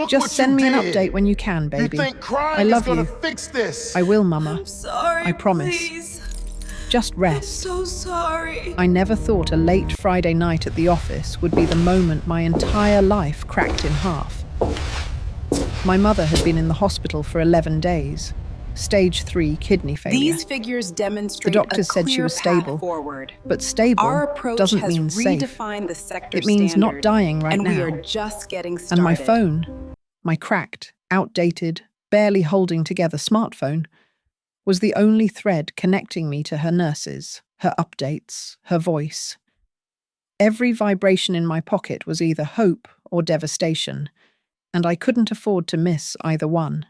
Look Just what send me you an did. update when you can, baby. You think I crying is love gonna you. fix this? I will, Mama. I'm sorry, I promise. please. Just I'm rest. so sorry. I never thought a late Friday night at the office would be the moment my entire life cracked in half. My mother had been in the hospital for 11 days. Stage 3 kidney failure. These figures demonstrate The doctors a said she clear was path stable. forward. But stable Our approach doesn't has mean safe. redefined the sector It means not standard, dying right and now. we are just getting started. And my phone, my cracked, outdated, barely holding together smartphone, was the only thread connecting me to her nurses, her updates, her voice. Every vibration in my pocket was either hope or devastation, and I couldn't afford to miss either one.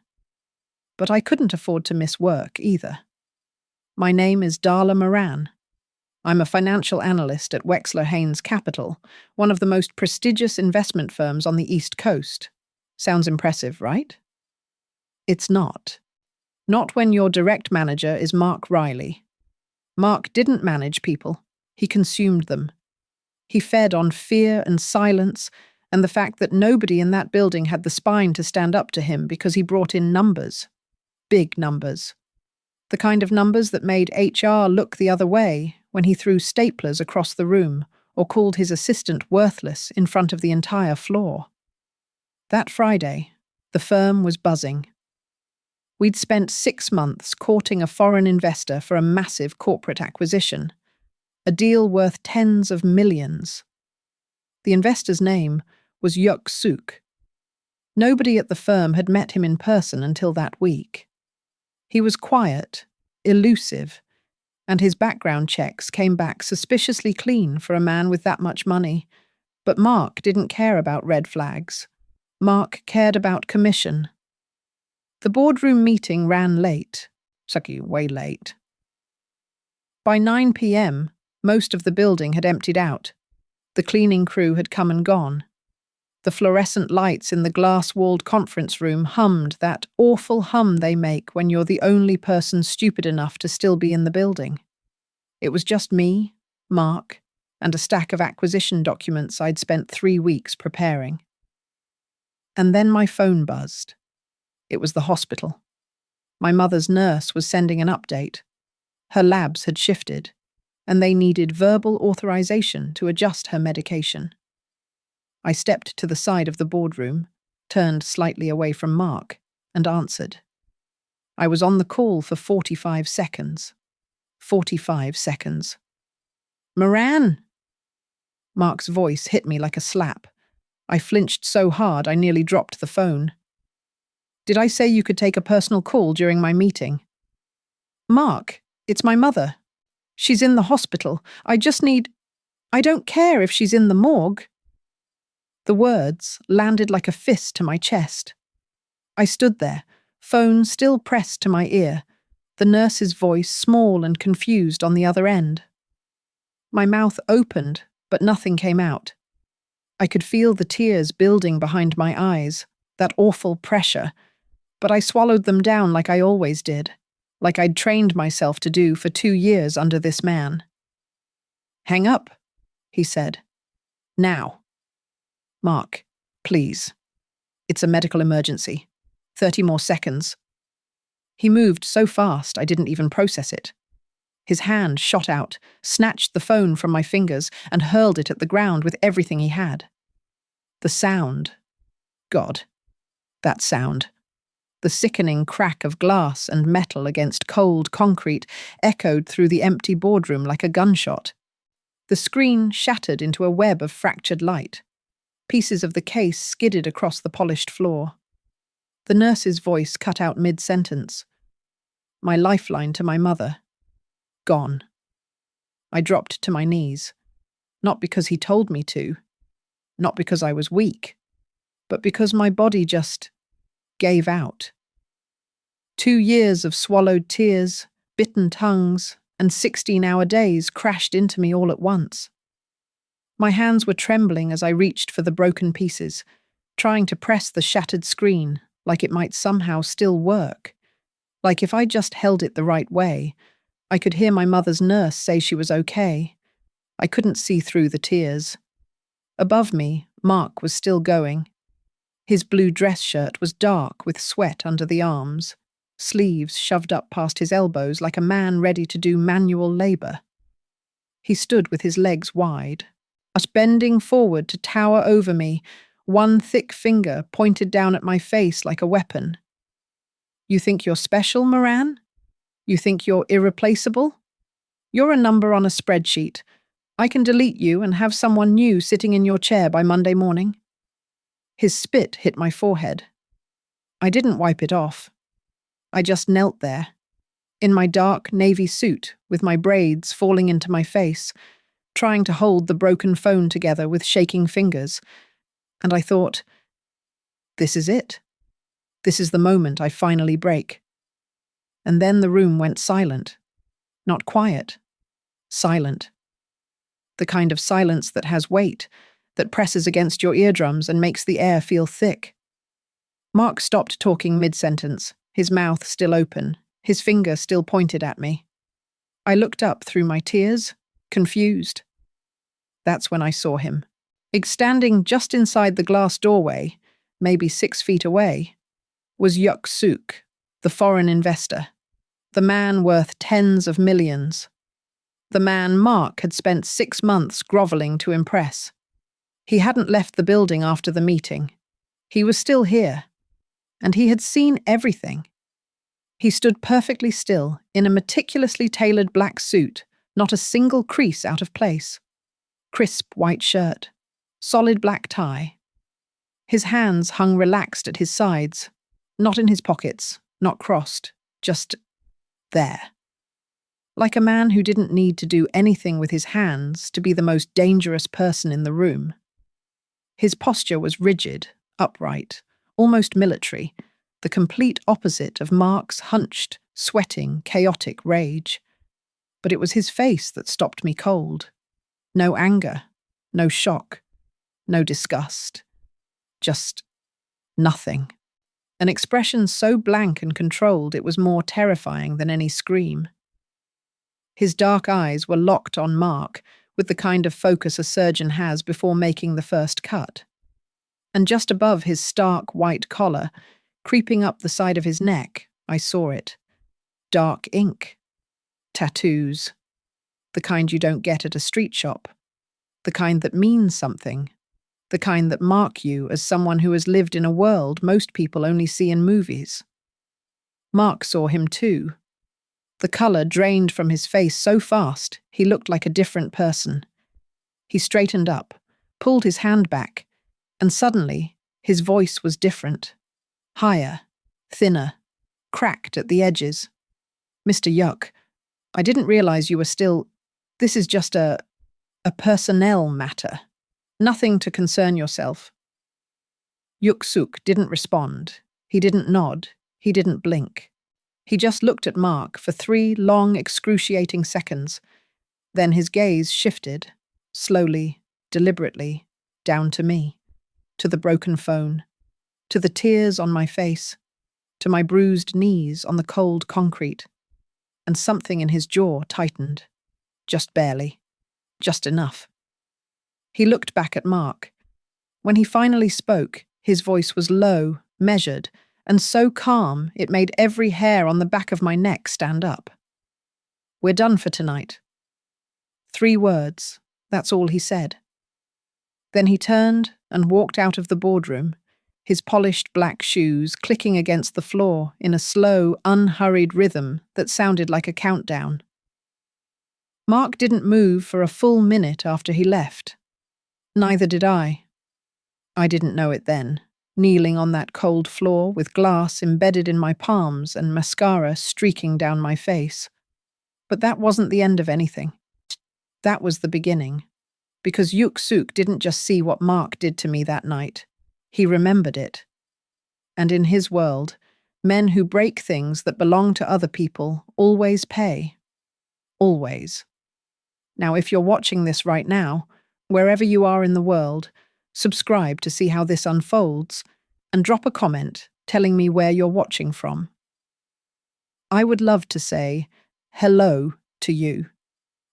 But I couldn't afford to miss work either. My name is Darla Moran. I'm a financial analyst at Wexler Haynes Capital, one of the most prestigious investment firms on the East Coast. Sounds impressive, right? It's not. Not when your direct manager is Marc Riley. Marc didn't manage people. He consumed them. He fed on fear and silence and the fact that nobody in that building had the spine to stand up to him because he brought in numbers. Big numbers. The kind of numbers that made HR look the other way when he threw staplers across the room or called his assistant worthless in front of the entire floor. That Friday, the firm was buzzing. We'd spent 6 months courting a foreign investor for a massive corporate acquisition, a deal worth tens of millions. The investor's name was Yuk Suk. Nobody at the firm had met him in person until that week. He was quiet, elusive, and his background checks came back suspiciously clean for a man with that much money. But Marc didn't care about red flags. Marc cared about commission. The boardroom meeting ran late. Way late. By 9 p.m., most of the building had emptied out. The cleaning crew had come and gone. The fluorescent lights in the glass-walled conference room hummed that awful hum they make when you're the only person stupid enough to still be in the building. It was just me, Marc, and a stack of acquisition documents I'd spent 3 weeks preparing. And then my phone buzzed. It was the hospital. My mother's nurse was sending an update. Her labs had shifted, and they needed verbal authorization to adjust her medication. I stepped to the side of the boardroom, turned slightly away from Marc, and answered. I was on the call for 45 seconds. 45 seconds. Moran! Marc's voice hit me like a slap. I flinched so hard I nearly dropped the phone. Did I say you could take a personal call during my meeting? Marc, it's my mother. She's in the hospital. I don't care if she's in the morgue. The words landed like a fist to my chest. I stood there, phone still pressed to my ear, the nurse's voice small and confused on the other end. My mouth opened, but nothing came out. I could feel the tears building behind my eyes, that awful pressure, but I swallowed them down like I always did, like I'd trained myself to do for 2 years under this man. Hang up, he said. Now. Marc, please. It's a medical emergency. 30 more seconds. He moved so fast I didn't even process it. His hand shot out, snatched the phone from my fingers, and hurled it at the ground with everything he had. The sound. God, that sound. The sickening crack of glass and metal against cold concrete echoed through the empty boardroom like a gunshot. The screen shattered into a web of fractured light. Pieces of the case skidded across the polished floor. The nurse's voice cut out mid-sentence. My lifeline to my mother. Gone. I dropped to my knees. Not because he told me to. Not because I was weak. But because my body just gave out. 2 years of swallowed tears, bitten tongues, and 16-hour days crashed into me all at once. My hands were trembling as I reached for the broken pieces, trying to press the shattered screen like it might somehow still work. Like if I just held it the right way, I could hear my mother's nurse say she was okay. I couldn't see through the tears. Above me, Marc was still going. His blue dress shirt was dark with sweat under the arms, sleeves shoved up past his elbows like a man ready to do manual labor. He stood with his legs wide, us bending forward to tower over me, one thick finger pointed down at my face like a weapon. You think you're special, Moran? You think you're irreplaceable? You're a number on a spreadsheet. I can delete you and have someone new sitting in your chair by Monday morning. His spit hit my forehead. I didn't wipe it off. I just knelt there, in my dark navy suit with my braids falling into my face, trying to hold the broken phone together with shaking fingers. And I thought, this is it. This is the moment I finally break. And then the room went silent. Not quiet. Silent. The kind of silence that has weight, that presses against your eardrums and makes the air feel thick. Marc stopped talking mid-sentence, his mouth still open, his finger still pointed at me. I looked up through my tears, confused. That's when I saw him. Standing just inside the glass doorway, maybe 6 feet away, was Yuk Suk, the foreign investor, the man worth tens of millions, the man Marc had spent 6 months groveling to impress. He hadn't left the building after the meeting. He was still here, and he had seen everything. He stood perfectly still, in a meticulously tailored black suit, not a single crease out of place. Crisp white shirt, solid black tie. His hands hung relaxed at his sides, not in his pockets, not crossed, just there. Like a man who didn't need to do anything with his hands to be the most dangerous person in the room. His posture was rigid, upright, almost military, the complete opposite of Marc's hunched, sweating, chaotic rage. But it was his face that stopped me cold. No anger, no shock, no disgust. Just nothing. An expression so blank and controlled it was more terrifying than any scream. His dark eyes were locked on Marc, with the kind of focus a surgeon has before making the first cut. And just above his stark white collar, creeping up the side of his neck, I saw it. Dark ink. Tattoos. The kind you don't get at a street shop. The kind that means something. The kind that mark you as someone who has lived in a world most people only see in movies. Marc saw him too. The colour drained from his face so fast, he looked like a different person. He straightened up, pulled his hand back, and suddenly his voice was different. Higher, thinner, cracked at the edges. Mr. Yuk, I didn't realise you were still... This is just a personnel matter. Nothing to concern yourself. Yuk Suk didn't respond. He didn't nod. He didn't blink. He just looked at Marc for 3 long, excruciating seconds. Then his gaze shifted, slowly, deliberately, down to me, to the broken phone, to the tears on my face, to my bruised knees on the cold concrete. And something in his jaw tightened. Just barely. Just enough. He looked back at Marc. When he finally spoke, his voice was low, measured, and so calm it made every hair on the back of my neck stand up. We're done for tonight. 3 words, that's all he said. Then he turned and walked out of the boardroom, his polished black shoes clicking against the floor in a slow, unhurried rhythm that sounded like a countdown. Marc didn't move for a full minute after he left. Neither did I. I didn't know it then, kneeling on that cold floor with glass embedded in my palms and mascara streaking down my face. But that wasn't the end of anything. That was the beginning. Because Yuk Suk didn't just see what Marc did to me that night. He remembered it. And in his world, men who break things that belong to other people always pay. Always. Now, if you're watching this right now, wherever you are in the world, subscribe to see how this unfolds, and drop a comment telling me where you're watching from. I would love to say hello to you,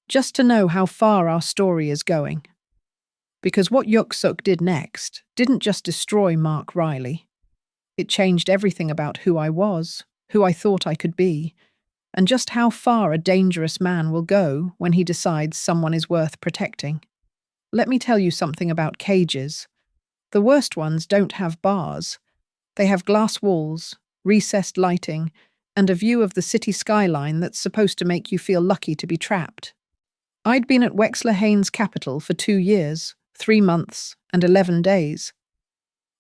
just to know how far our story is going. Because what Yuk Suk did next didn't just destroy Marc Riley. It changed everything about who I was, who I thought I could be, and just how far a dangerous man will go when he decides someone is worth protecting. Let me tell you something about cages. The worst ones don't have bars. They have glass walls, recessed lighting, and a view of the city skyline that's supposed to make you feel lucky to be trapped. I'd been at Wexler Haynes Capital for 2 years, 3 months, and 11 days.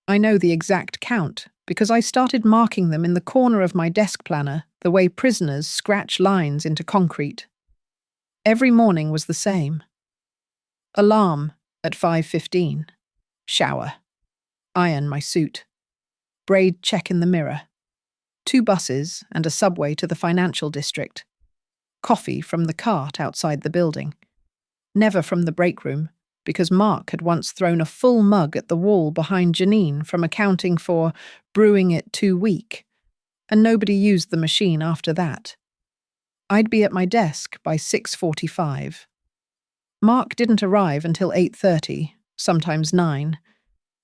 I know the exact count because I started marking them in the corner of my desk planner the way prisoners scratch lines into concrete. Every morning was the same. Alarm at 5:15. Shower. Iron my suit. Braid check in the mirror. 2 buses and a subway to the financial district. Coffee from the cart outside the building. Never from the break room, because Marc had once thrown a full mug at the wall behind Janine from accounting for brewing it too weak, and nobody used the machine after that. I'd be at my desk by 6:45. Marc didn't arrive until 8:30, sometimes 9,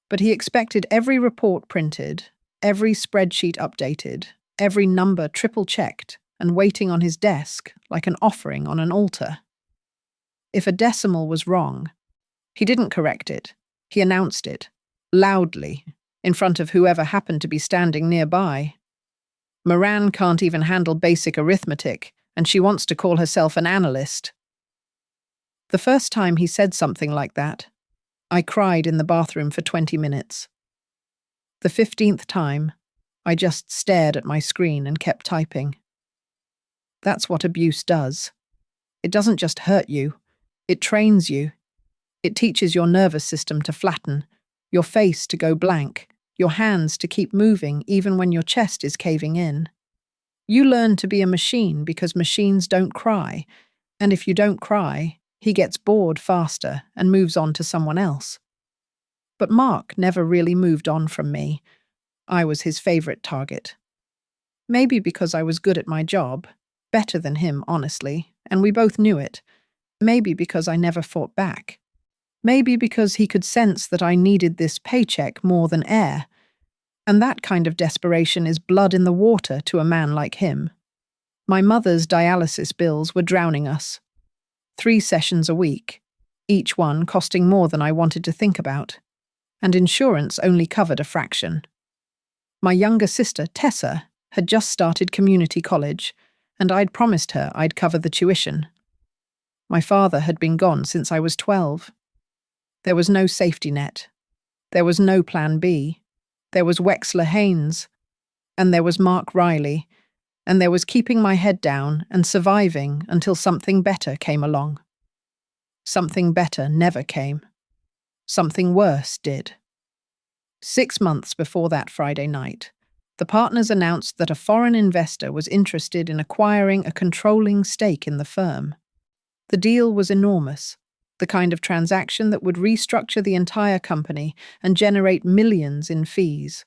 but he expected every report printed, every spreadsheet updated, every number triple-checked, and waiting on his desk like an offering on an altar. If a decimal was wrong, he didn't correct it. He announced it, loudly, in front of whoever happened to be standing nearby. Moran can't even handle basic arithmetic, and she wants to call herself an analyst. The first time he said something like that, I cried in the bathroom for 20 minutes. The 15th time, I just stared at my screen and kept typing. That's what abuse does. It doesn't just hurt you, it trains you. It teaches your nervous system to flatten, your face to go blank, your hands to keep moving even when your chest is caving in. You learn to be a machine because machines don't cry, and if you don't cry, he gets bored faster and moves on to someone else. But Marc never really moved on from me. I was his favorite target. Maybe because I was good at my job, better than him, honestly, and we both knew it. Maybe because I never fought back. Maybe because he could sense that I needed this paycheck more than air. And that kind of desperation is blood in the water to a man like him. My mother's dialysis bills were drowning us. 3 sessions a week, each one costing more than I wanted to think about. And insurance only covered a fraction. My younger sister, Tessa, had just started community college, and I'd promised her I'd cover the tuition. My father had been gone since I was 12. There was no safety net. There was no plan B. There was Wexler Haynes. And there was Marc Riley. And there was keeping my head down and surviving until something better came along. Something better never came. Something worse did. 6 months before that Friday night, the partners announced that a foreign investor was interested in acquiring a controlling stake in the firm. The deal was enormous. The kind of transaction that would restructure the entire company and generate millions in fees.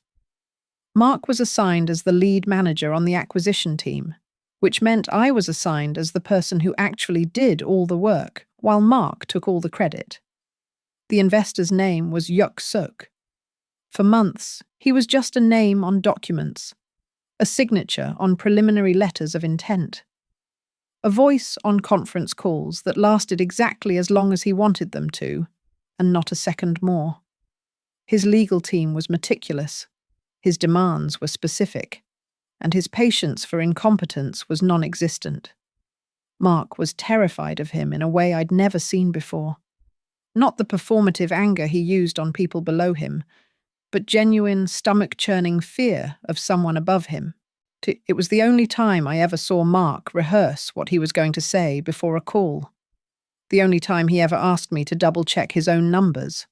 Marc was assigned as the lead manager on the acquisition team, which meant I was assigned as the person who actually did all the work, while Marc took all the credit. The investor's name was Yuk Suk. For months, he was just a name on documents, a signature on preliminary letters of intent. A voice on conference calls that lasted exactly as long as he wanted them to, and not a second more. His legal team was meticulous, his demands were specific, and his patience for incompetence was non-existent. Marc was terrified of him in a way I'd never seen before. Not the performative anger he used on people below him, but genuine stomach-churning fear of someone above him. It was the only time I ever saw Marc rehearse what he was going to say before a call. The only time he ever asked me to double-check his own numbers.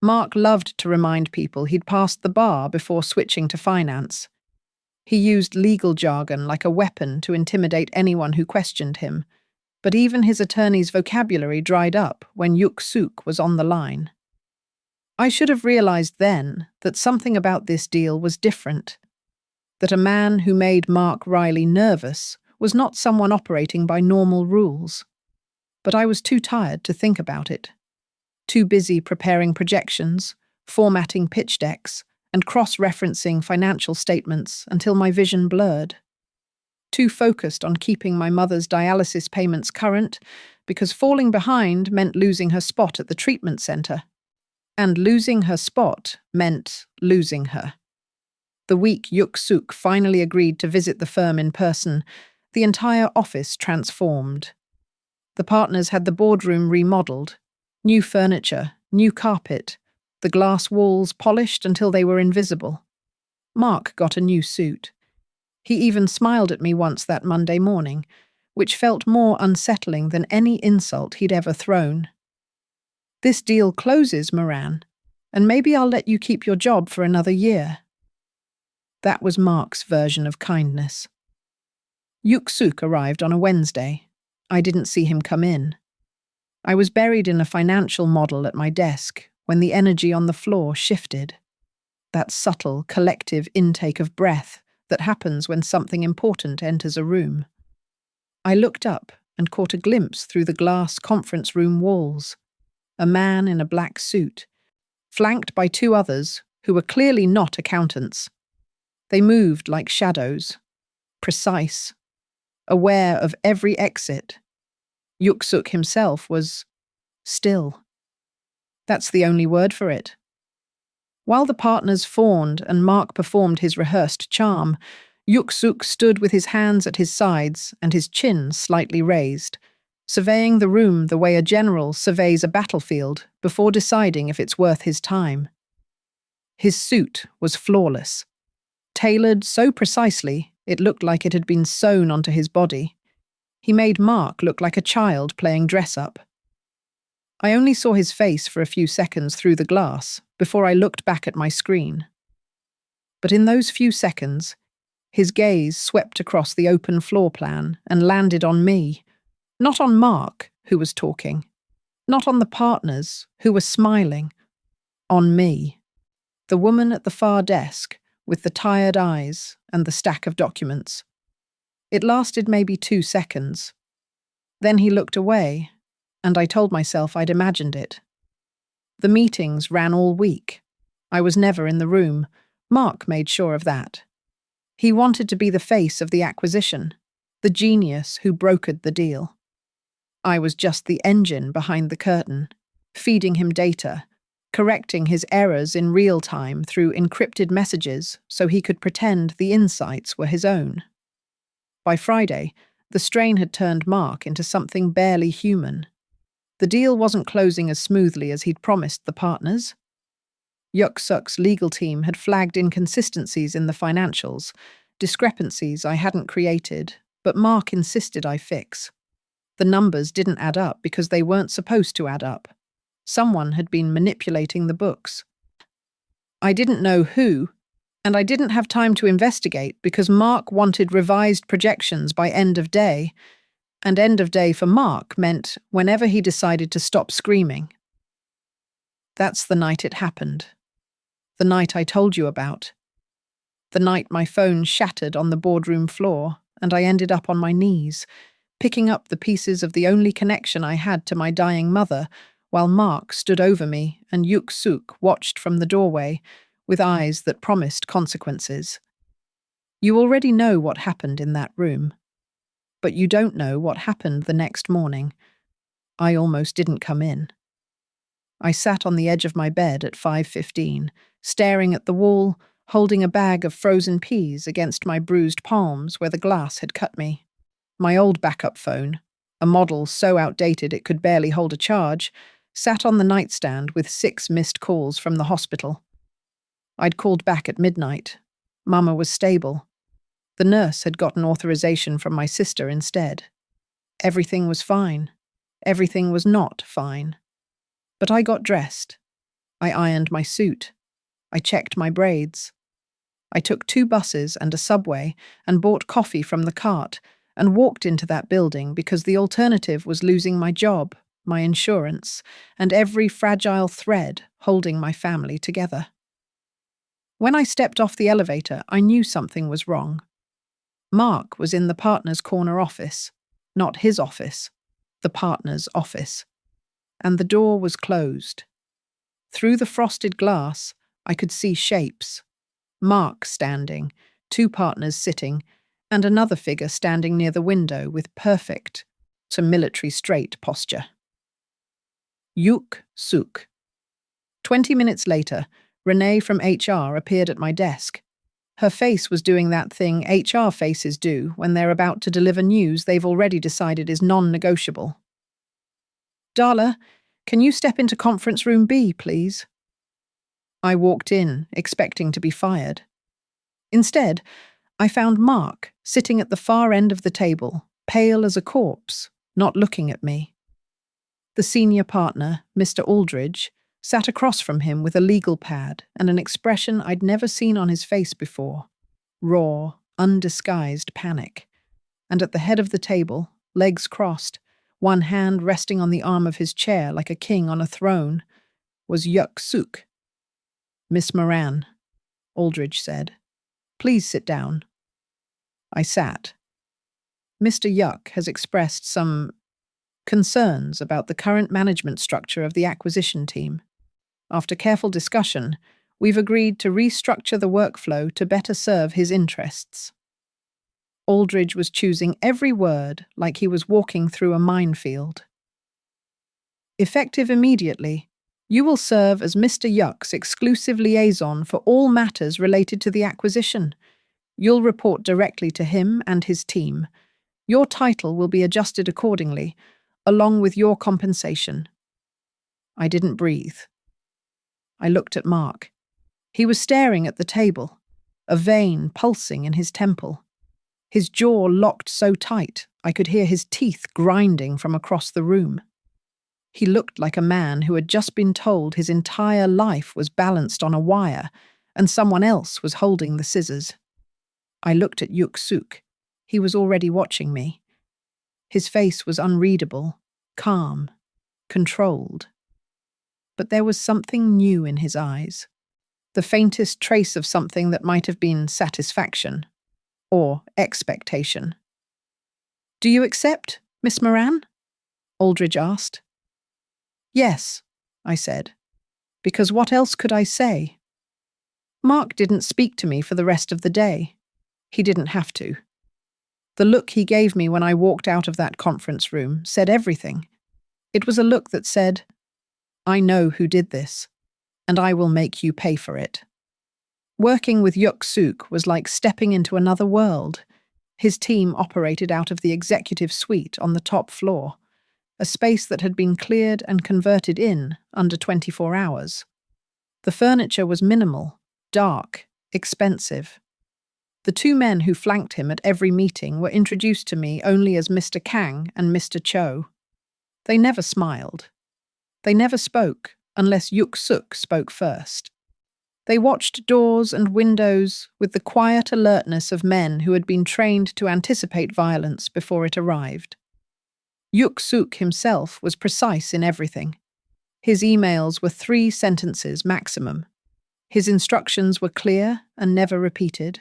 Marc loved to remind people he'd passed the bar before switching to finance. He used legal jargon like a weapon to intimidate anyone who questioned him, but even his attorney's vocabulary dried up when Yuk Suk was on the line. I should have realized then that something about this deal was different. That a man who made Marc Riley nervous was not someone operating by normal rules. But I was too tired to think about it. too busy preparing projections, formatting pitch decks, and cross-referencing financial statements until my vision blurred. Too focused on keeping my mother's dialysis payments current because falling behind meant losing her spot at the treatment center. And losing her spot meant losing her. The week Yuk Suk finally agreed to visit the firm in person, the entire office transformed. The partners had the boardroom remodeled, new furniture, new carpet, the glass walls polished until they were invisible. Marc got a new suit. He even smiled at me once that Monday morning, which felt more unsettling than any insult he'd ever thrown. "This deal closes, Moran, and maybe I'll let you keep your job for another year." That was Marc's version of kindness. Yuk Suk arrived on a Wednesday. I didn't see him come in. I was buried in a financial model at my desk when the energy on the floor shifted. That subtle, collective intake of breath that happens when something important enters a room. I looked up and caught a glimpse through the glass conference room walls. A man in a black suit, flanked by two others who were clearly not accountants. They moved like shadows, precise, aware of every exit. Yuk Suk himself was still. That's the only word for it. While the partners fawned and Marc performed his rehearsed charm, Yuk Suk stood with his hands at his sides and his chin slightly raised, surveying the room the way a general surveys a battlefield before deciding if it's worth his time. His suit was flawless, tailored so precisely it looked like it had been sewn onto his body. He made Marc look like a child playing dress-up. I only saw his face for a few seconds through the glass before I looked back at my screen. But in those few seconds, his gaze swept across the open floor plan and landed on me, not on Marc, who was talking, not on the partners, who were smiling, on me, the woman at the far desk with the tired eyes and the stack of documents. It lasted maybe 2 seconds. Then he looked away, and I told myself I'd imagined it. The meetings ran all week. I was never in the room. Marc made sure of that. He wanted to be the face of the acquisition, the genius who brokered the deal. I was just the engine behind the curtain, feeding him data, correcting his errors in real time through encrypted messages so he could pretend the insights were his own. By Friday, the strain had turned Marc into something barely human. The deal wasn't closing as smoothly as he'd promised the partners. Yuk Suk's legal team had flagged inconsistencies in the financials, discrepancies I hadn't created, but Marc insisted I fix. The numbers didn't add up because they weren't supposed to add up. Someone had been manipulating the books. I didn't know who, and I didn't have time to investigate because Marc wanted revised projections by end of day, and end of day for Marc meant whenever he decided to stop screaming. That's the night it happened. The night I told you about. The night my phone shattered on the boardroom floor and I ended up on my knees, picking up the pieces of the only connection I had to my dying mother, while Marc stood over me and Yuk Suk watched from the doorway with eyes that promised consequences. You already know what happened in that room, but you don't know what happened the next morning. I almost didn't come in. I sat on the edge of my bed at 5:15, staring at the wall, holding a bag of frozen peas against my bruised palms where the glass had cut me. My old backup phone, a model so outdated it could barely hold a charge, sat on the nightstand with 6 missed calls from the hospital. I'd called back at midnight. Mama was stable. The nurse had gotten authorization from my sister instead. Everything was fine. Everything was not fine. But I got dressed. I ironed my suit. I checked my braids. I took 2 buses and a subway and bought coffee from the cart and walked into that building because the alternative was losing my job, my insurance, and every fragile thread holding my family together. When I stepped off the elevator, I knew something was wrong. Marc was in the partner's corner office, not his office, the partner's office. and the door was closed. Through the frosted glass, I could see shapes. Marc standing, two partners sitting, and another figure standing near the window with perfect to military straight posture. Yuk Suk. 20 minutes later, Renee from HR appeared at my desk. Her face was doing that thing HR faces do when they're about to deliver news they've already decided is non-negotiable. Darla, can you step into conference room B, please? I walked in, expecting to be fired. Instead, I found Marc sitting at the far end of the table, pale as a corpse, not looking at me. The senior partner, Mr. Aldridge, sat across from him with a legal pad and an expression I'd never seen on his face before, raw, undisguised panic. And at the head of the table, legs crossed, one hand resting on the arm of his chair like a king on a throne, was Yuk Suk. Miss Moran, Aldridge said, please sit down. I sat. Mr. Yuk has expressed some concerns about the current management structure of the acquisition team. After careful discussion, we've agreed to restructure the workflow to better serve his interests. Aldridge was choosing every word like he was walking through a minefield. Effective immediately, you will serve as Mr. Yuk's exclusive liaison for all matters related to the acquisition. You'll report directly to him and his team. Your title will be adjusted accordingly, along with your compensation. I didn't breathe. I looked at Marc. He was staring at the table, a vein pulsing in his temple. His jaw locked so tight I could hear his teeth grinding from across the room. He looked like a man who had just been told his entire life was balanced on a wire and someone else was holding the scissors. I looked at Yuk Suk. He was already watching me. His face was unreadable, calm, controlled. But there was something new in his eyes, the faintest trace of something that might have been satisfaction or expectation. Do you accept, Miss Moran? Aldridge asked. Yes, I said, because what else could I say? Marc didn't speak to me for the rest of the day. He didn't have to. The look he gave me when I walked out of that conference room said everything. It was a look that said, I know who did this, and I will make you pay for it. Working with Yuk Suk was like stepping into another world. His team operated out of the executive suite on the top floor, a space that had been cleared and converted in under 24 hours. The furniture was minimal, dark, expensive. The two men who flanked him at every meeting were introduced to me only as Mr. Kang and Mr. Cho. They never smiled. They never spoke unless Yuk Suk spoke first. They watched doors and windows with the quiet alertness of men who had been trained to anticipate violence before it arrived. Yuk Suk himself was precise in everything. His emails were 3 sentences maximum. His instructions were clear and never repeated.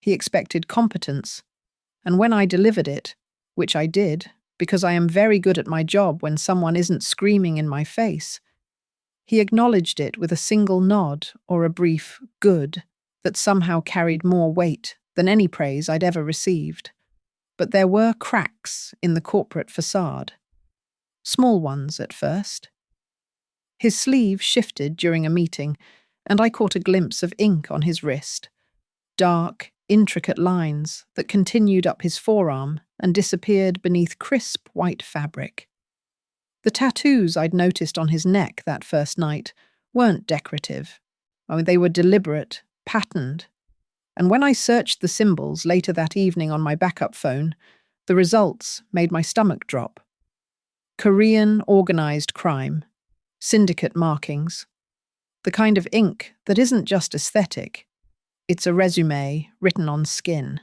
He expected competence, and when I delivered it, which I did, because I am very good at my job when someone isn't screaming in my face, he acknowledged it with a single nod or a brief good that somehow carried more weight than any praise I'd ever received. But there were cracks in the corporate facade. Small ones at first. His sleeve shifted during a meeting, and I caught a glimpse of ink on his wrist. Dark, intricate lines that continued up his forearm and disappeared beneath crisp white fabric. The tattoos I'd noticed on his neck that first night weren't decorative. They were deliberate, patterned. And when I searched the symbols later that evening on my backup phone, the results made my stomach drop. Korean organized crime, syndicate markings, the kind of ink that isn't just aesthetic, it's a resume written on skin.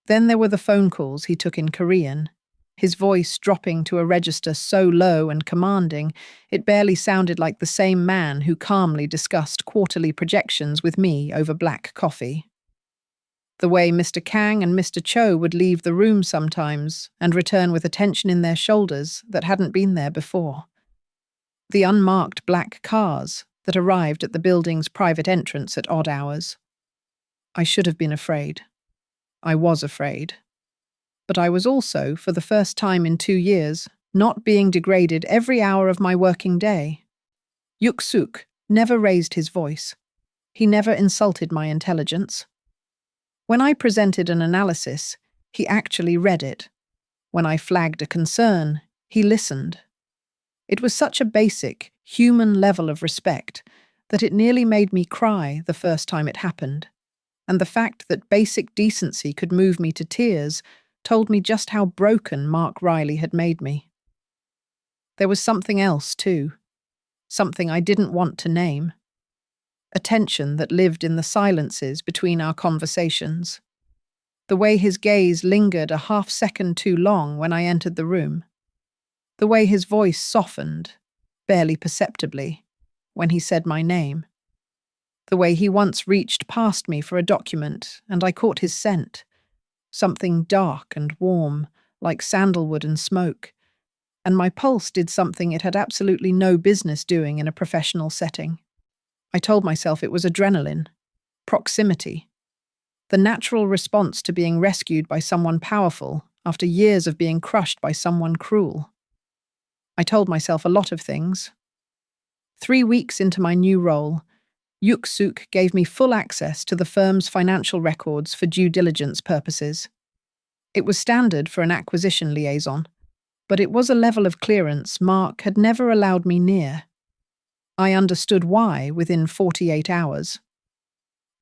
Then there were the phone calls he took in Korean, his voice dropping to a register so low and commanding it barely sounded like the same man who calmly discussed quarterly projections with me over black coffee. The way Mr. Kang and Mr. Cho would leave the room sometimes and return with a tension in their shoulders that hadn't been there before. The unmarked black cars that arrived at the building's private entrance at odd hours. I should have been afraid. I was afraid. But I was also, for the first time in 2 years, not being degraded every hour of my working day. Yuk Suk never raised his voice. He never insulted my intelligence. When I presented an analysis, he actually read it. When I flagged a concern, he listened. It was such a basic, human level of respect that it nearly made me cry the first time it happened. And the fact that basic decency could move me to tears told me just how broken Marc Riley had made me. There was something else, too. Something I didn't want to name. A tension that lived in the silences between our conversations. The way his gaze lingered a half-second too long when I entered the room. The way his voice softened, barely perceptibly, when he said my name. The way he once reached past me for a document and I caught his scent. Something dark and warm, like sandalwood and smoke. And my pulse did something it had absolutely no business doing in a professional setting. I told myself it was adrenaline, proximity, the natural response to being rescued by someone powerful after years of being crushed by someone cruel. I told myself a lot of things. 3 weeks into my new role, Yuk Suk gave me full access to the firm's financial records for due diligence purposes. It was standard for an acquisition liaison, but it was a level of clearance Marc had never allowed me near. I understood why within 48 hours.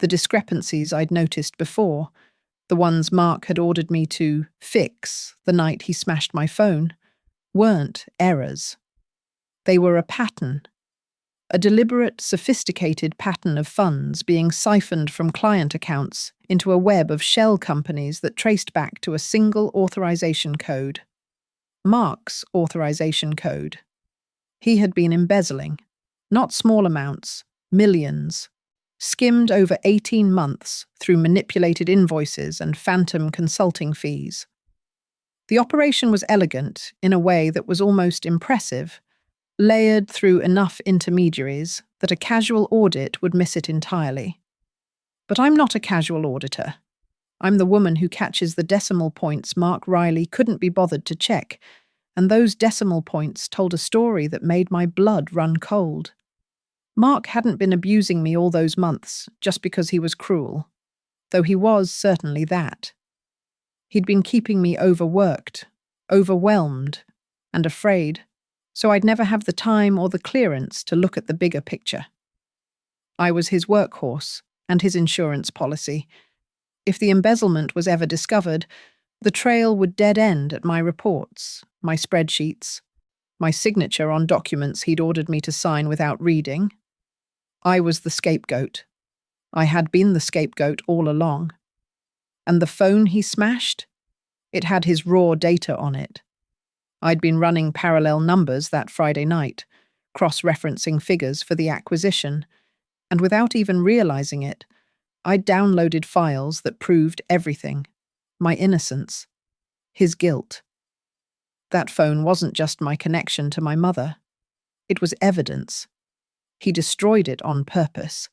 The discrepancies I'd noticed before, the ones Marc had ordered me to fix the night he smashed my phone, weren't errors. They were a pattern. A deliberate, sophisticated pattern of funds being siphoned from client accounts into a web of shell companies that traced back to a single authorization code. Marc's authorization code. He had been embezzling. Not small amounts, millions, skimmed over 18 months through manipulated invoices and phantom consulting fees. The operation was elegant in a way that was almost impressive, layered through enough intermediaries that a casual audit would miss it entirely. But I'm not a casual auditor. I'm the woman who catches the decimal points Marc Riley couldn't be bothered to check, and those decimal points told a story that made my blood run cold. Marc hadn't been abusing me all those months just because he was cruel, though he was certainly that. He'd been keeping me overworked, overwhelmed, and afraid, so I'd never have the time or the clearance to look at the bigger picture. I was his workhorse and his insurance policy. If the embezzlement was ever discovered, the trail would dead end at my reports, my spreadsheets, my signature on documents he'd ordered me to sign without reading. I was the scapegoat. I had been the scapegoat all along. And the phone he smashed? It had his raw data on it. I'd been running parallel numbers that Friday night, cross-referencing figures for the acquisition, and without even realizing it, I'd downloaded files that proved everything. My innocence. His guilt. That phone wasn't just my connection to my mother. It was evidence. He destroyed it on purpose.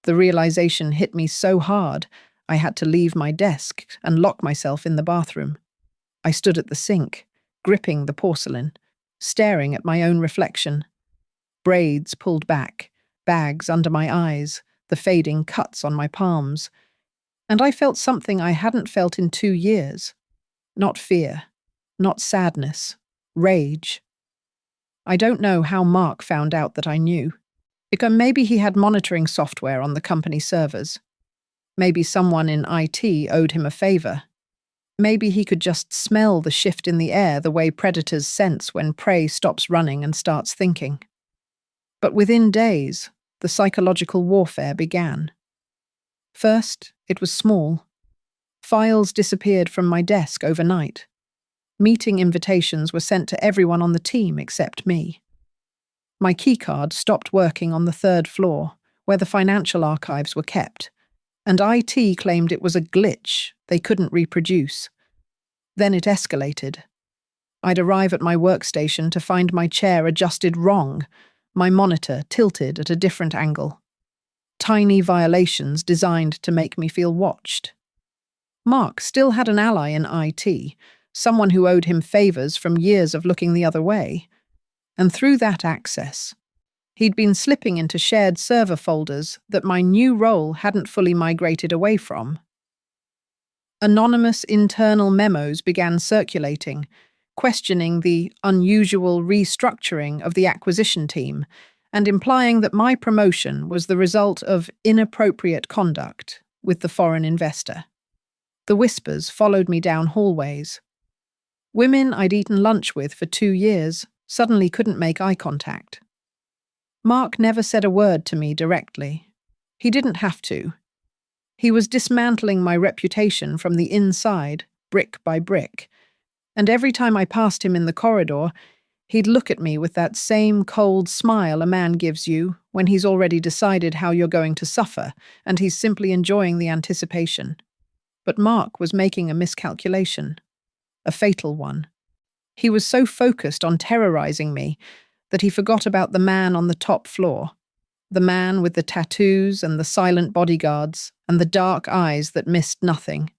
The realization hit me so hard, I had to leave my desk and lock myself in the bathroom. I stood at the sink, gripping the porcelain, staring at my own reflection. Braids pulled back, bags under my eyes, the fading cuts on my palms. And I felt something I hadn't felt in 2 years. Not fear, not sadness, rage. I don't know how Marc found out that I knew. Maybe he had monitoring software on the company servers. Maybe someone in IT owed him a favor. Maybe he could just smell the shift in the air the way predators sense when prey stops running and starts thinking. But within days, the psychological warfare began. First, it was small. Files disappeared from my desk overnight. Meeting invitations were sent to everyone on the team except me. My keycard stopped working on the 3rd floor, where the financial archives were kept, and IT claimed it was a glitch they couldn't reproduce. Then it escalated. I'd arrive at my workstation to find my chair adjusted wrong, my monitor tilted at a different angle. Tiny violations designed to make me feel watched. Marc still had an ally in IT, someone who owed him favors from years of looking the other way. And through that access, he'd been slipping into shared server folders that my new role hadn't fully migrated away from. Anonymous internal memos began circulating, questioning the unusual restructuring of the acquisition team and implying that my promotion was the result of inappropriate conduct with the foreign investor. The whispers followed me down hallways. Women I'd eaten lunch with for 2 years suddenly couldn't make eye contact. Marc never said a word to me directly. He didn't have to. He was dismantling my reputation from the inside, brick by brick, and every time I passed him in the corridor, he'd look at me with that same cold smile a man gives you when he's already decided how you're going to suffer, and he's simply enjoying the anticipation. But Marc was making a miscalculation, a fatal one. He was so focused on terrorizing me that he forgot about the man on the top floor, the man with the tattoos and the silent bodyguards and the dark eyes that missed nothing.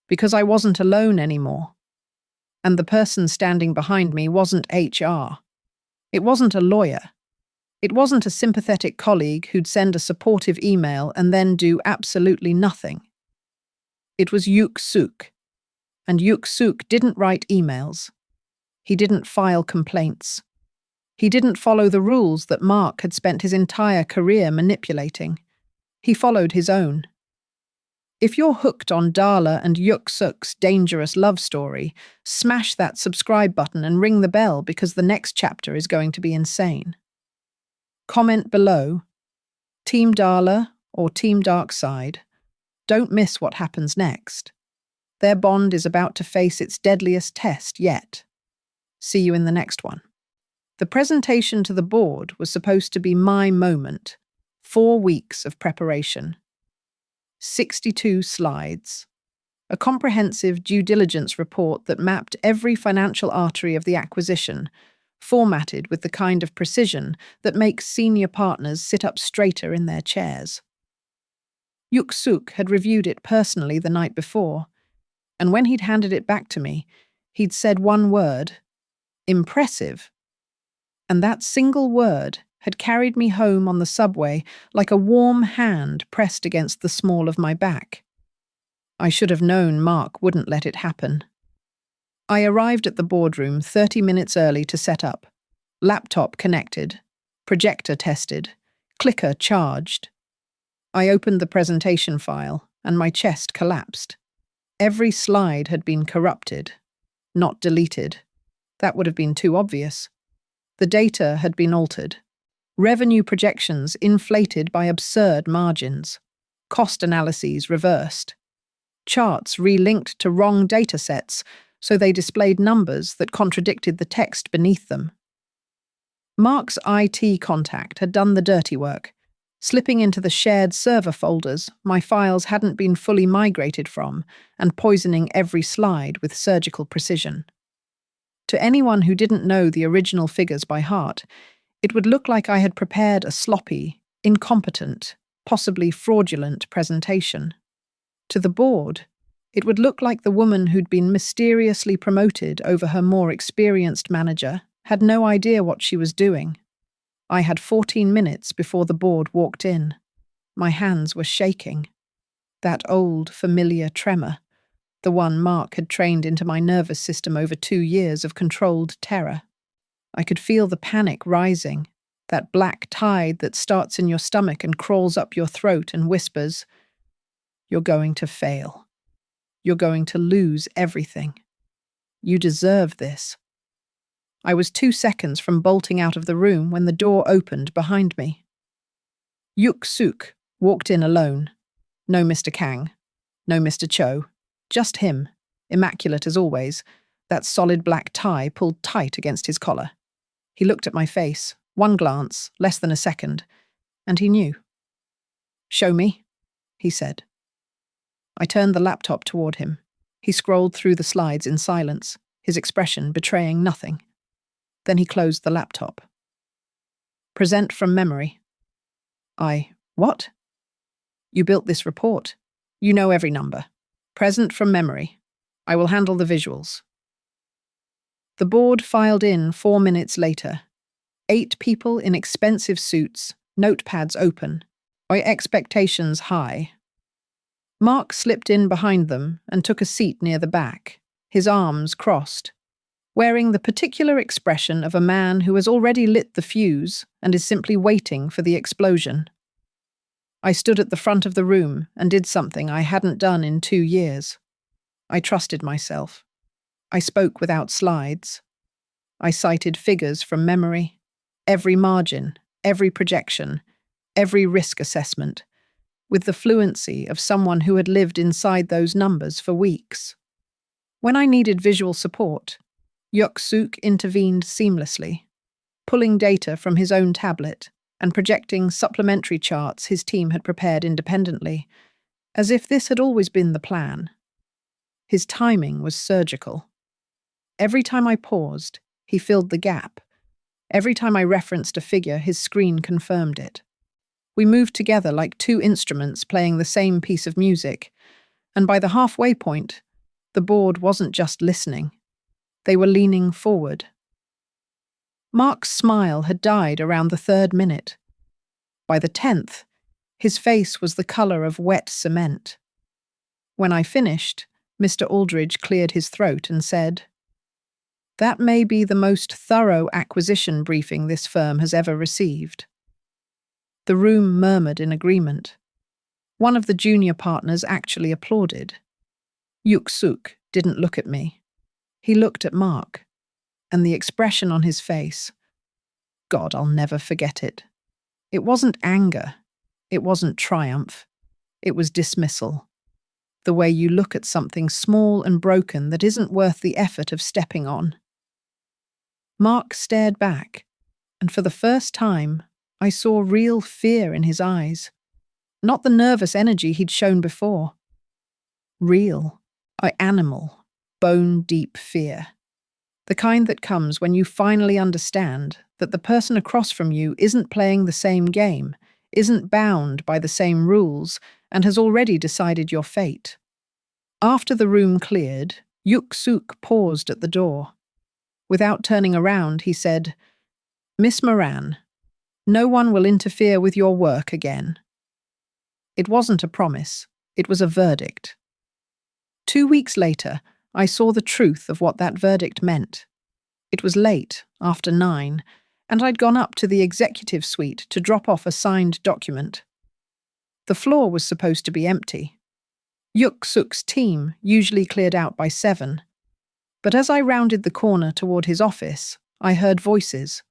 Because I wasn't alone anymore. And the person standing behind me wasn't HR. It wasn't a lawyer. It wasn't a sympathetic colleague who'd send a supportive email and then do absolutely nothing. It was Yuk Suk. And Yuk Suk didn't write emails. He didn't file complaints. He didn't follow the rules that Marc had spent his entire career manipulating. He followed his own. If you're hooked on Darla and Yuk Suk's dangerous love story, smash that subscribe button and ring the bell because the next chapter is going to be insane. Comment below, Team Darla or Team Dark Side. Don't miss what happens next. Their bond is about to face its deadliest test yet. See you in the next one. The presentation to the board was supposed to be my moment. 4 weeks of preparation. 62 slides. A comprehensive due diligence report that mapped every financial artery of the acquisition, formatted with the kind of precision that makes senior partners sit up straighter in their chairs. Yuk Suk had reviewed it personally the night before, and when he'd handed it back to me, he'd said one word, impressive. And that single word had carried me home on the subway like a warm hand pressed against the small of my back. I should have known Marc wouldn't let it happen. I arrived at the boardroom 30 minutes early to set up. Laptop connected, projector tested, clicker charged. I opened the presentation file and my chest collapsed. Every slide had been corrupted, not deleted. That would have been too obvious. The data had been altered. Revenue projections inflated by absurd margins. Cost analyses reversed. Charts relinked to wrong data sets, so they displayed numbers that contradicted the text beneath them. Marc's IT contact had done the dirty work, slipping into the shared server folders my files hadn't been fully migrated from and poisoning every slide with surgical precision. To anyone who didn't know the original figures by heart, it would look like I had prepared a sloppy, incompetent, possibly fraudulent presentation. To the board, it would look like the woman who'd been mysteriously promoted over her more experienced manager had no idea what she was doing. I had 14 minutes before the board walked in. My hands were shaking. That old, familiar tremor, the one Marc had trained into my nervous system over 2 years of controlled terror. I could feel the panic rising, that black tide that starts in your stomach and crawls up your throat and whispers, "You're going to fail. You're going to lose everything. You deserve this." I was 2 seconds from bolting out of the room when the door opened behind me. Yuk Suk walked in alone. No Mr. Kang, no Mr. Cho, just him, immaculate as always, that solid black tie pulled tight against his collar. He looked at my face, one glance, less than a second, and he knew. "Show me," he said. I turned the laptop toward him. He scrolled through the slides in silence, his expression betraying nothing. Then he closed the laptop. Present from memory. What? You built this report. You know every number. Present from memory. I will handle the visuals. The board filed in 4 minutes later. 8 people in expensive suits, notepads open, my expectations high. Marc slipped in behind them and took a seat near the back, his arms crossed, wearing the particular expression of a man who has already lit the fuse and is simply waiting for the explosion. I stood at the front of the room and did something I hadn't done in 2 years. I trusted myself. I spoke without slides. I cited figures from memory, every margin, every projection, every risk assessment, with the fluency of someone who had lived inside those numbers for weeks. When I needed visual support, Yuk Suk intervened seamlessly, pulling data from his own tablet and projecting supplementary charts his team had prepared independently, as if this had always been the plan. His timing was surgical. Every time I paused, he filled the gap. Every time I referenced a figure, his screen confirmed it. We moved together like 2 instruments playing the same piece of music, and by the halfway point, the board wasn't just listening. They were leaning forward. Marc's smile had died around the 3rd minute. By the 10th, his face was the colour of wet cement. When I finished, Mr. Aldridge cleared his throat and said, "That may be the most thorough acquisition briefing this firm has ever received." The room murmured in agreement. One of the junior partners actually applauded. Yuk Suk didn't look at me. He looked at Marc, and the expression on his face, God, I'll never forget it. It wasn't anger. It wasn't triumph. It was dismissal. The way you look at something small and broken that isn't worth the effort of stepping on. Marc stared back, and for the first time, I saw real fear in his eyes. Not the nervous energy he'd shown before. Real, animal, bone-deep fear. The kind that comes when you finally understand that the person across from you isn't playing the same game, isn't bound by the same rules, and has already decided your fate. After the room cleared, Yuk Suk paused at the door. Without turning around, he said, "Miss Moran, no one will interfere with your work again." It wasn't a promise, it was a verdict. 2 weeks later, I saw the truth of what that verdict meant. It was late, after 9, and I'd gone up to the executive suite to drop off a signed document. The floor was supposed to be empty. Yuk Suk's team usually cleared out by 7. But as I rounded the corner toward his office, I heard voices.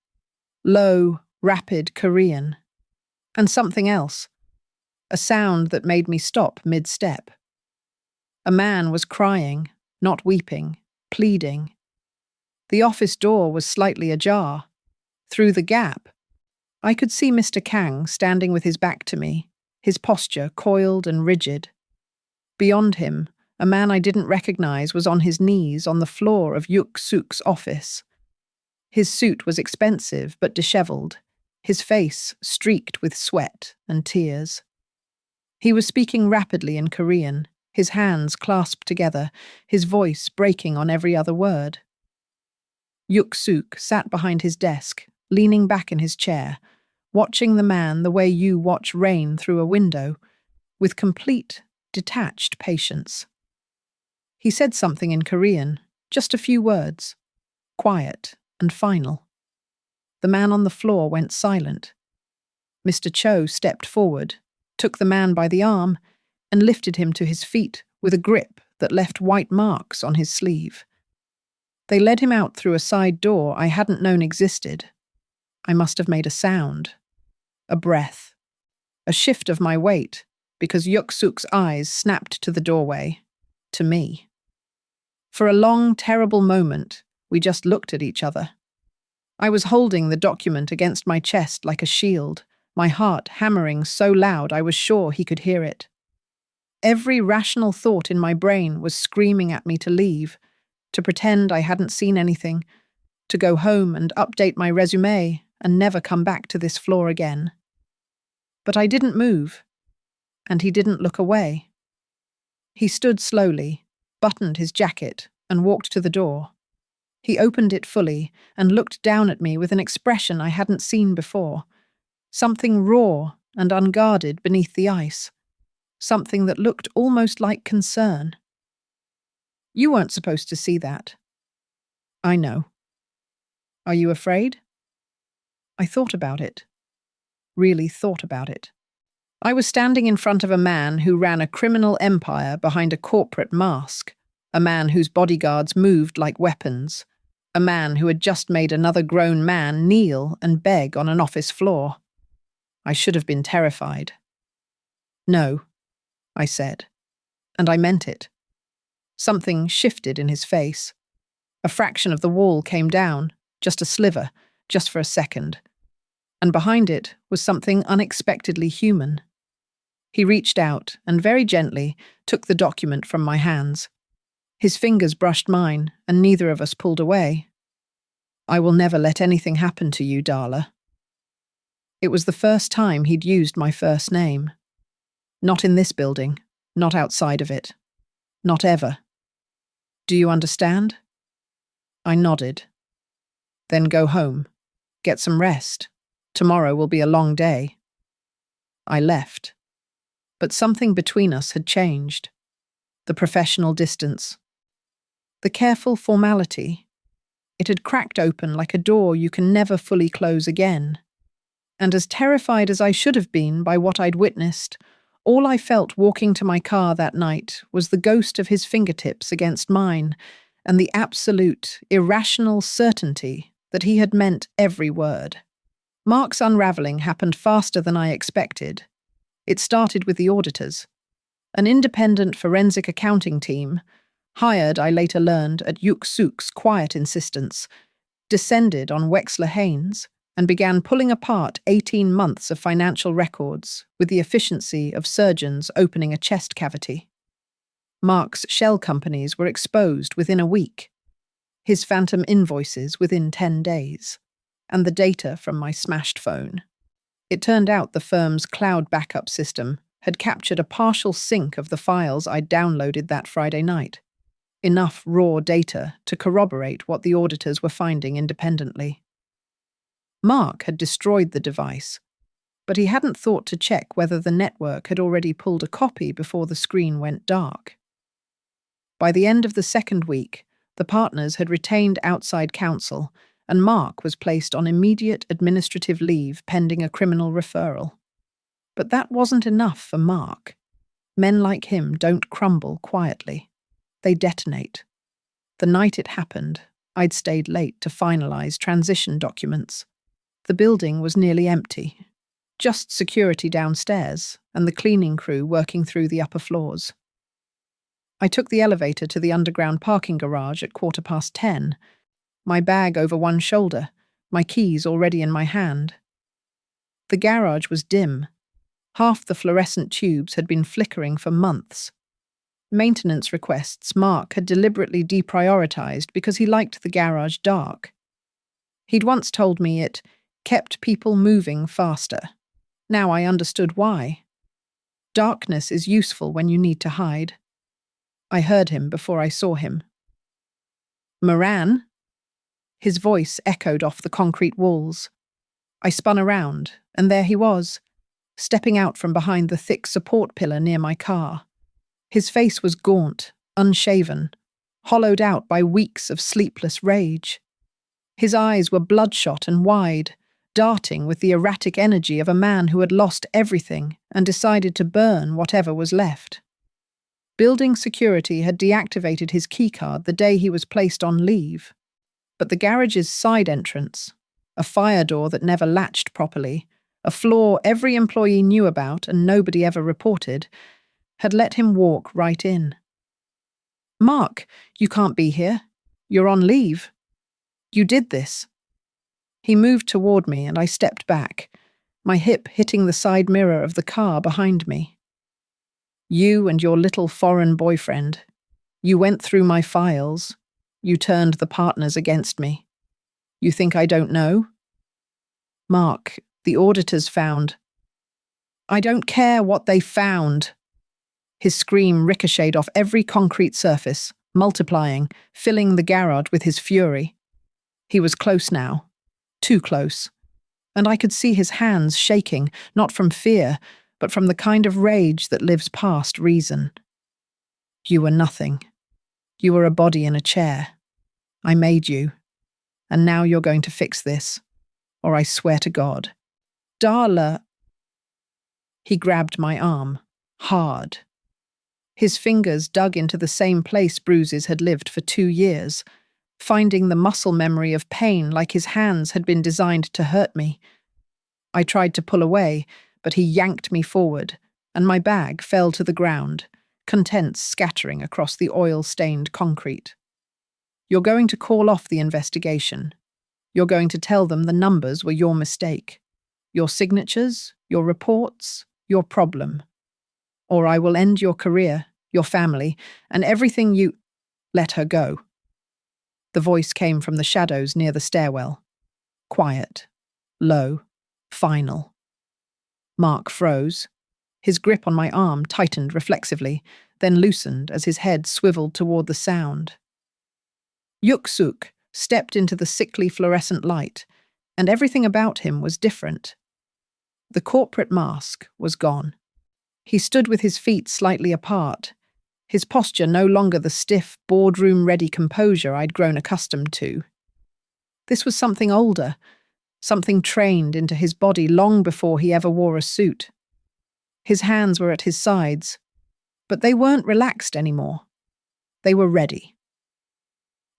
Low, rapid Korean. And something else. A sound that made me stop mid-step. A man was crying, not weeping, pleading. The office door was slightly ajar. Through the gap, I could see Mr. Kang standing with his back to me, his posture coiled and rigid. Beyond him, a man I didn't recognize was on his knees on the floor of Yuk Suk's office. His suit was expensive but disheveled, his face streaked with sweat and tears. He was speaking rapidly in Korean, his hands clasped together, his voice breaking on every other word. Yuk Suk sat behind his desk, leaning back in his chair, watching the man the way you watch rain through a window, with complete, detached patience. He said something in Korean, just a few words, quiet and final. The man on the floor went silent. Mr. Cho stepped forward, took the man by the arm, and lifted him to his feet with a grip that left white marks on his sleeve. They led him out through a side door I hadn't known existed. I must have made a sound, a breath, a shift of my weight, because Yuk Suk's eyes snapped to the doorway, to me. For a long, terrible moment, we just looked at each other. I was holding the document against my chest like a shield, my heart hammering so loud I was sure he could hear it. Every rational thought in my brain was screaming at me to leave, to pretend I hadn't seen anything, to go home and update my resume and never come back to this floor again. But I didn't move, and he didn't look away. He stood slowly, buttoned his jacket, and walked to the door. He opened it fully and looked down at me with an expression I hadn't seen before, something raw and unguarded beneath the ice, something that looked almost like concern. "You weren't supposed to see that." "I know." "Are you afraid?" I thought about it. Really thought about it. I was standing in front of a man who ran a criminal empire behind a corporate mask, a man whose bodyguards moved like weapons, a man who had just made another grown man kneel and beg on an office floor. I should have been terrified. "No," I said, and I meant it. Something shifted in his face. A fraction of the wall came down, just a sliver, just for a second. And behind it was something unexpectedly human. He reached out and very gently took the document from my hands. His fingers brushed mine, and neither of us pulled away. "I will never let anything happen to you, Darla." It was the first time he'd used my first name. Not in this building, not outside of it. Not ever. "Do you understand?" I nodded. "Then go home. Get some rest. Tomorrow will be a long day." I left. But something between us had changed. The professional distance. The careful formality. It had cracked open like a door you can never fully close again. And as terrified as I should have been by what I'd witnessed, all I felt walking to my car that night was the ghost of his fingertips against mine and the absolute, irrational certainty that he had meant every word. Marc's unravelling happened faster than I expected. It started with the auditors. An independent forensic accounting team, hired, I later learned, at Yuk Suk's quiet insistence, descended on Wexler Haynes and began pulling apart 18 months of financial records with the efficiency of surgeons opening a chest cavity. Marc's shell companies were exposed within a week, his phantom invoices within 10 days, and the data from my smashed phone. It turned out the firm's cloud backup system had captured a partial sync of the files I'd downloaded that Friday night, enough raw data to corroborate what the auditors were finding independently. Marc had destroyed the device, but he hadn't thought to check whether the network had already pulled a copy before the screen went dark. By the end of the second week, the partners had retained outside counsel, and Marc was placed on immediate administrative leave pending a criminal referral. But that wasn't enough for Marc. Men like him don't crumble quietly. They detonate. The night it happened, I'd stayed late to finalize transition documents. The building was nearly empty. Just security downstairs and the cleaning crew working through the upper floors. I took the elevator to the underground parking garage at 10:15, my bag over one shoulder, my keys already in my hand. The garage was dim. Half the fluorescent tubes had been flickering for months. Maintenance requests Marc had deliberately deprioritized because he liked the garage dark. He'd once told me it kept people moving faster. Now I understood why. Darkness is useful when you need to hide. I heard him before I saw him. "Moran?" His voice echoed off the concrete walls. I spun around, and there he was, stepping out from behind the thick support pillar near my car. His face was gaunt, unshaven, hollowed out by weeks of sleepless rage. His eyes were bloodshot and wide, darting with the erratic energy of a man who had lost everything and decided to burn whatever was left. Building security had deactivated his keycard the day he was placed on leave, but the garage's side entrance, a fire door that never latched properly, a flaw every employee knew about and nobody ever reported, had let him walk right in. "Marc, you can't be here. You're on leave. You did this." He moved toward me and I stepped back, my hip hitting the side mirror of the car behind me. You and your little foreign boyfriend. You went through my files. You turned the partners against me. You think I don't know? Mark, the auditors found. I don't care what they found. His scream ricocheted off every concrete surface, multiplying, filling the garage with his fury. He was close now. Too close. And I could see his hands shaking, not from fear, but from the kind of rage that lives past reason. You were nothing. You were a body in a chair. I made you. And now you're going to fix this, or I swear to God. Darla. He grabbed my arm, hard. His fingers dug into the same place bruises had lived for 2 years, finding the muscle memory of pain like his hands had been designed to hurt me. I tried to pull away, but he yanked me forward, and my bag fell to the ground, contents scattering across the oil-stained concrete. You're going to call off the investigation. You're going to tell them the numbers were your mistake. Your signatures, your reports, your problem. Or I will end your career, your family, and everything you— Let her go. The voice came from the shadows near the stairwell. Quiet, low, final. Mark froze. His grip on my arm tightened reflexively, then loosened as his head swiveled toward the sound. Yuk Suk stepped into the sickly fluorescent light, and everything about him was different. The corporate mask was gone. He stood with his feet slightly apart, his posture no longer the stiff, boardroom-ready composure I'd grown accustomed to. This was something older, something trained into his body long before he ever wore a suit. His hands were at his sides, but they weren't relaxed anymore. They were ready.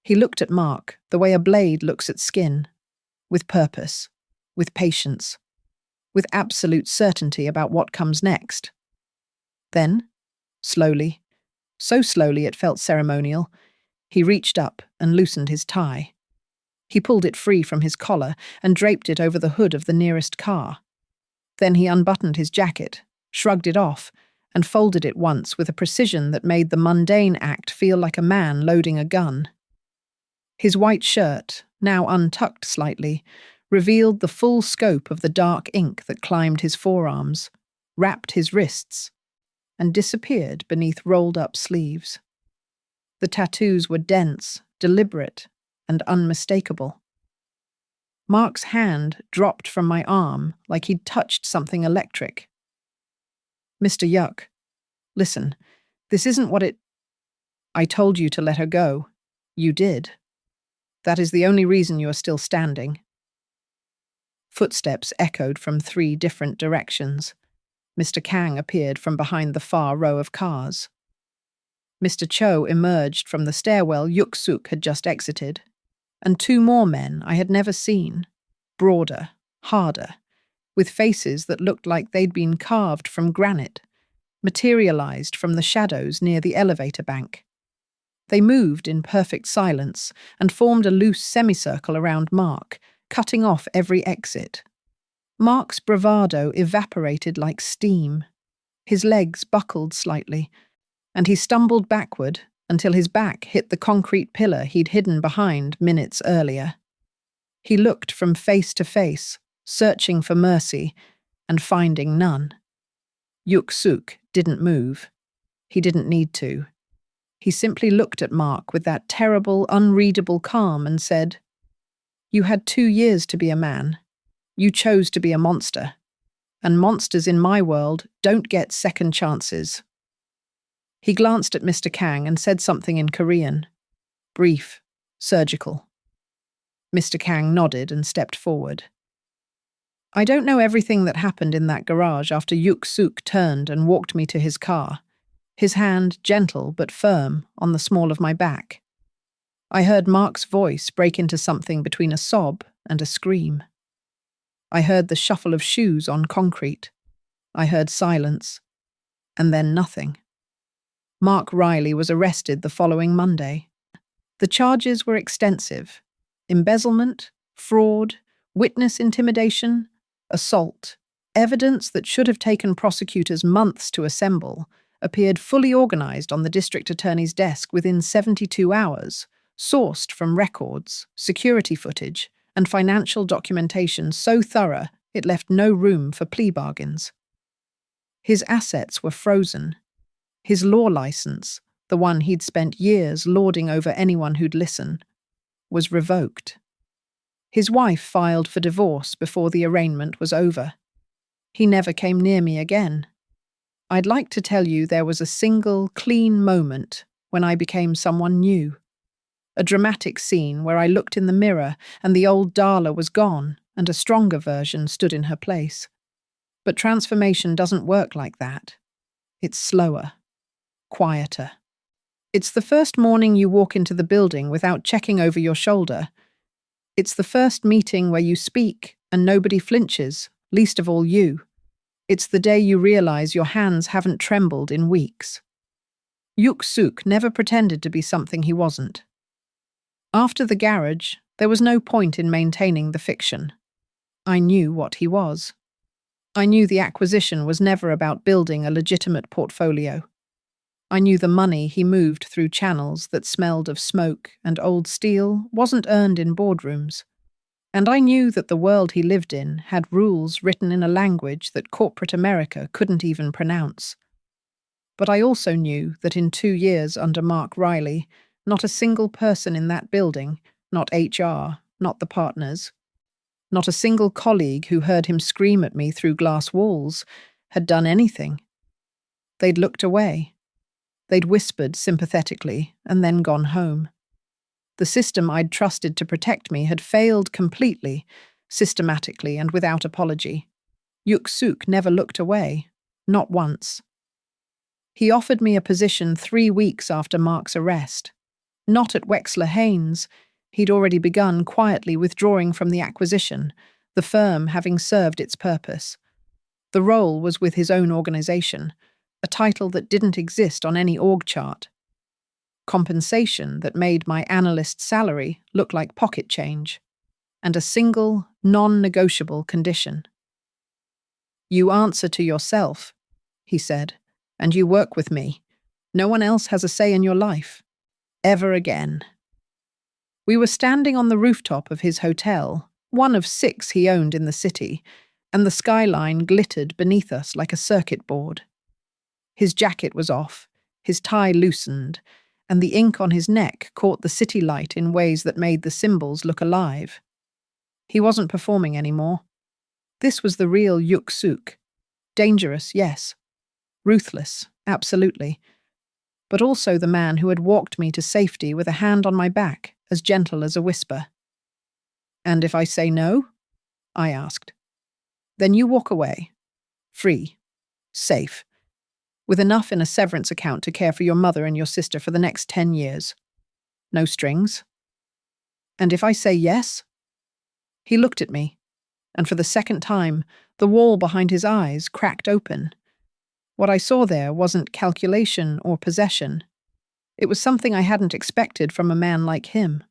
He looked at Mark the way a blade looks at skin, with purpose, with patience, with absolute certainty about what comes next. Then, slowly, so slowly it felt ceremonial, he reached up and loosened his tie. He pulled it free from his collar and draped it over the hood of the nearest car. Then he unbuttoned his jacket, shrugged it off, and folded it once with a precision that made the mundane act feel like a man loading a gun. His white shirt, now untucked slightly, revealed the full scope of the dark ink that climbed his forearms, wrapped his wrists, and disappeared beneath rolled-up sleeves. The tattoos were dense, deliberate, and unmistakable. Mark's hand dropped from my arm like he'd touched something electric. Mr. Yuk, listen, this isn't what it— I told you to let her go. You did. That is the only reason you are still standing. Footsteps echoed from 3 different directions. Mr. Kang appeared from behind the far row of cars. Mr. Cho emerged from the stairwell Yuk Suk had just exited, and 2 more men I had never seen, broader, harder, with faces that looked like they'd been carved from granite, materialized from the shadows near the elevator bank. They moved in perfect silence and formed a loose semicircle around Mark, cutting off every exit. Mark's bravado evaporated like steam. His legs buckled slightly, and he stumbled backward until his back hit the concrete pillar he'd hidden behind minutes earlier. He looked from face to face, searching for mercy, and finding none. Yuk Suk didn't move. He didn't need to. He simply looked at Mark with that terrible, unreadable calm and said, "You had 2 years to be a man. You chose to be a monster. And monsters in my world don't get second chances." He glanced at Mr. Kang and said something in Korean. Brief, surgical. Mr. Kang nodded and stepped forward. I don't know everything that happened in that garage after Yuk Suk turned and walked me to his car, his hand gentle but firm on the small of my back. I heard Mark's voice break into something between a sob and a scream. I heard the shuffle of shoes on concrete. I heard silence, and then nothing. Marc Riley was arrested the following Monday. The charges were extensive: embezzlement, fraud, witness intimidation, assault, evidence that should have taken prosecutors months to assemble, appeared fully organized on the district attorney's desk within 72 hours, sourced from records, security footage, and financial documentation so thorough it left no room for plea bargains. His assets were frozen. His law license, the one he'd spent years lording over anyone who'd listen, was revoked. His wife filed for divorce before the arraignment was over. He never came near me again. I'd like to tell you there was a single, clean moment when I became someone new. A dramatic scene where I looked in the mirror and the old Darla was gone and a stronger version stood in her place. But transformation doesn't work like that. It's slower, quieter. It's the first morning you walk into the building without checking over your shoulder. It's the first meeting where you speak and nobody flinches, least of all you. It's the day you realize your hands haven't trembled in weeks. Yuk Suk never pretended to be something he wasn't. After the garage, there was no point in maintaining the fiction. I knew what he was. I knew the acquisition was never about building a legitimate portfolio. I knew the money he moved through channels that smelled of smoke and old steel wasn't earned in boardrooms. And I knew that the world he lived in had rules written in a language that corporate America couldn't even pronounce. But I also knew that in 2 years under Marc Riley, not a single person in that building, not HR, not the partners, not a single colleague who heard him scream at me through glass walls, had done anything. They'd looked away. They'd whispered sympathetically and then gone home. The system I'd trusted to protect me had failed completely, systematically and without apology. Yuk Suk never looked away, not once. He offered me a position 3 weeks after Mark's arrest. Not at Wexler Haynes. He'd already begun quietly withdrawing from the acquisition, the firm having served its purpose. The role was with his own organization, a title that didn't exist on any org chart. Compensation that made my analyst salary look like pocket change, and a single, non-negotiable condition. "You answer to yourself," he said, "and you work with me. No one else has a say in your life. Ever again." We were standing on the rooftop of his hotel, one of 6 he owned in the city, and the skyline glittered beneath us like a circuit board. His jacket was off, his tie loosened, and the ink on his neck caught the city light in ways that made the symbols look alive. He wasn't performing anymore. This was the real Yuk Suk. Dangerous, yes. Ruthless, absolutely. But also the man who had walked me to safety with a hand on my back, as gentle as a whisper. "And if I say no?" I asked. "Then you walk away. Free. Safe. With enough in a severance account to care for your mother and your sister for the next 10 years. No strings. And if I say yes?" He looked at me, and for the second time, the wall behind his eyes cracked open. What I saw there wasn't calculation or possession. It was something I hadn't expected from a man like him.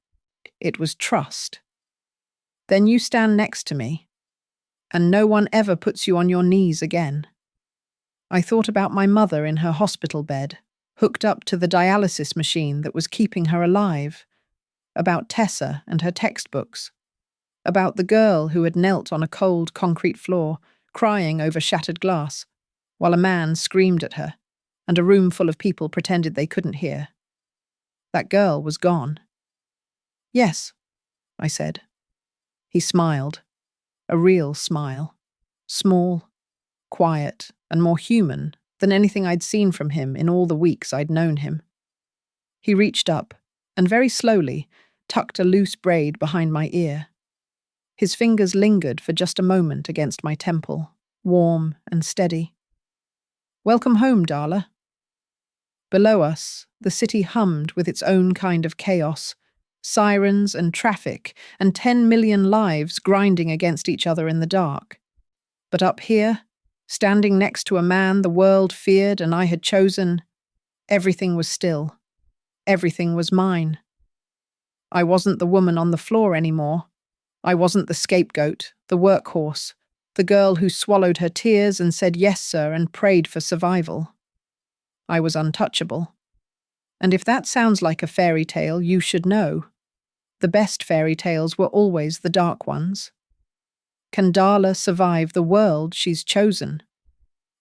It was trust. "Then you stand next to me, and no one ever puts you on your knees again." I thought about my mother in her hospital bed, hooked up to the dialysis machine that was keeping her alive, about Tessa and her textbooks, about the girl who had knelt on a cold concrete floor, crying over shattered glass, while a man screamed at her, and a room full of people pretended they couldn't hear. That girl was gone. "Yes," I said. He smiled, a real smile, small, quiet, and more human than anything I'd seen from him in all the weeks I'd known him. He reached up, and very slowly tucked a loose braid behind my ear. His fingers lingered for just a moment against my temple, warm and steady. "Welcome home, Darla." Below us, the city hummed with its own kind of chaos, sirens and traffic, and 10 million lives grinding against each other in the dark. But up here, standing next to a man the world feared and I had chosen, everything was still. Everything was mine. I wasn't the woman on the floor anymore. I wasn't the scapegoat, the workhorse, the girl who swallowed her tears and said yes, sir, and prayed for survival. I was untouchable. And if that sounds like a fairy tale, you should know. The best fairy tales were always the dark ones. Can Darla survive the world she's chosen?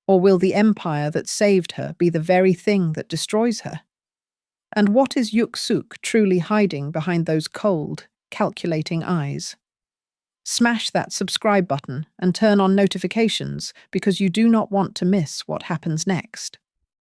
Or will the empire that saved her be the very thing that destroys her? And what is Yuk Suk truly hiding behind those cold, calculating eyes? Smash that subscribe button and turn on notifications because you do not want to miss what happens next.